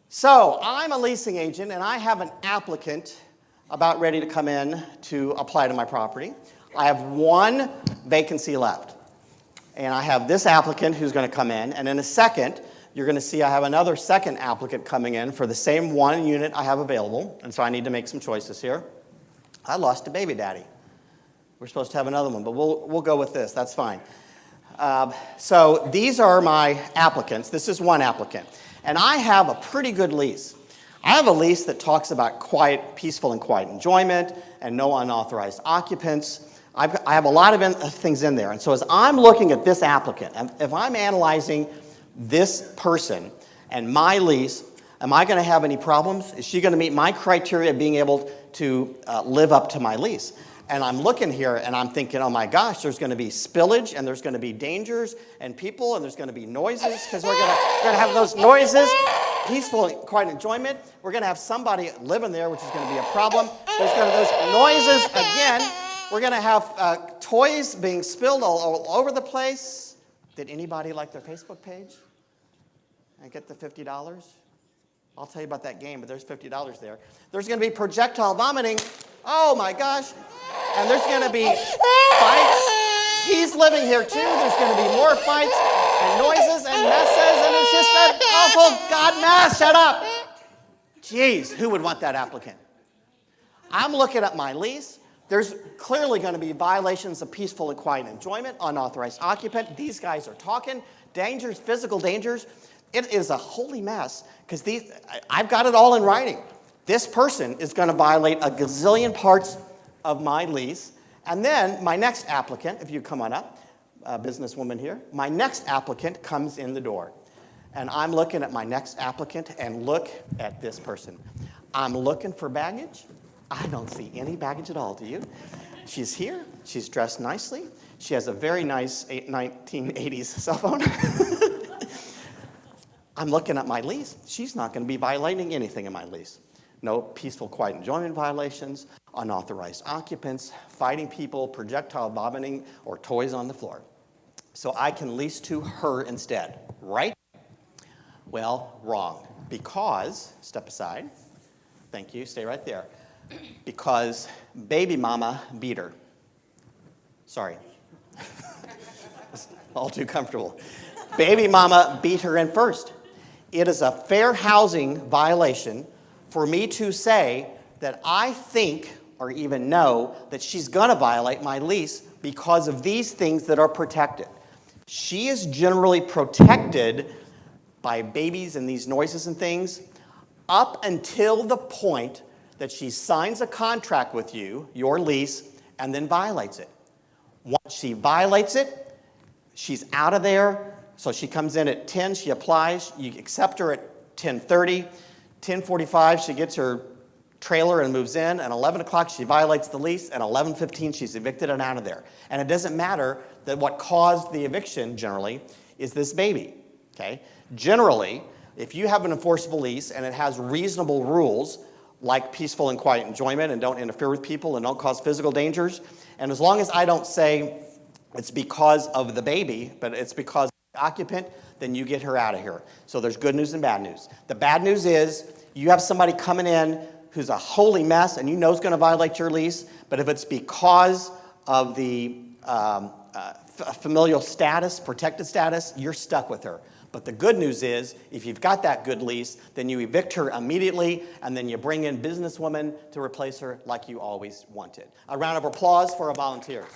So I'm a leasing agent, and I have an applicant about ready to come in to apply to my property. I have one vacancy left. And I have this applicant who's going to come in, and in a second, you're going to see I have another second applicant coming in for the same one unit I have available, and so I need to make some choices here. I lost a baby daddy. We're supposed to have another one, but we'll go with this. That's fine. So these are my applicants. This is one applicant. And I have a pretty good lease. I have a lease that talks about peaceful and quiet enjoyment and no unauthorized occupants. I have a lot of things in there. And so as I'm looking at this applicant, if I'm analyzing this person and my lease, am I going to have any problems? Is she going to meet my criteria of being able to live up to my lease? And I'm looking here and I'm thinking, oh my gosh, there's going to be spillage and there's going to be dangers and people and there's going to be noises because we're going to have those noises. Peaceful and quiet enjoyment. We're going to have somebody living there, which is going to be a problem. There's going to be those noises again. We're going to have toys being spilled all over the place. Did anybody like their Facebook page and get the $50? I'll tell you about that game, but there's $50 there. There's going to be projectile vomiting. Oh my gosh. And there's going to be fights. He's living here too. There's going to be more fights and noises and messes, and it's just an awful God mess. Shut up. Jeez, who would want that applicant? I'm looking at my lease. There's clearly going to be violations of peaceful and quiet enjoyment, unauthorized occupant. These guys are talking. Dangers, physical dangers. It is a holy mess because I've got it all in writing. This person is going to violate a gazillion parts of my lease. And then my next applicant, if you come on up, businesswoman here, my next applicant comes in the door. And I'm looking at my next applicant and look at this person. I'm looking for baggage. I don't see any baggage at all, do you? She's here. She's dressed nicely. She has a very nice 1980s cell phone. I'm looking at my lease. She's not going to be violating anything in my lease. No peaceful, quiet enjoyment violations, unauthorized occupants, fighting people, projectile vomiting, or toys on the floor. So I can lease to her instead, right? Well, wrong. Because, step aside. Thank you, stay right there. Because baby mama beat her. Sorry. It's all too comfortable. Baby mama beat her in first. It is a fair housing violation for me to say that I think or even know that she's going to violate my lease because of these things that are protected. She is generally protected by babies and these noises and things up until the point that she signs a contract with you, your lease, and then violates it. Once she violates it, she's out of there. So she comes in at 10, she applies, you accept her at 10:30, 10:45 she gets her trailer and moves in, and 11 o'clock she violates the lease, and 11:15 she's evicted and out of there. And it doesn't matter that what caused the eviction generally is this baby, okay? Generally, if you have an enforceable lease and it has reasonable rules like peaceful and quiet enjoyment and don't interfere with people and don't cause physical dangers, and as long as I don't say it's because of the baby, but it's because occupant, then you get her out of here. So there's good news and bad news. The bad news is you have somebody coming in who's a holy mess and you know is going to violate your lease, but if it's because of the familial status, protected status, you're stuck with her. But the good news is if you've got that good lease, then you evict her immediately and then you bring in businesswomen to replace her like you always wanted. A round of applause for our volunteers.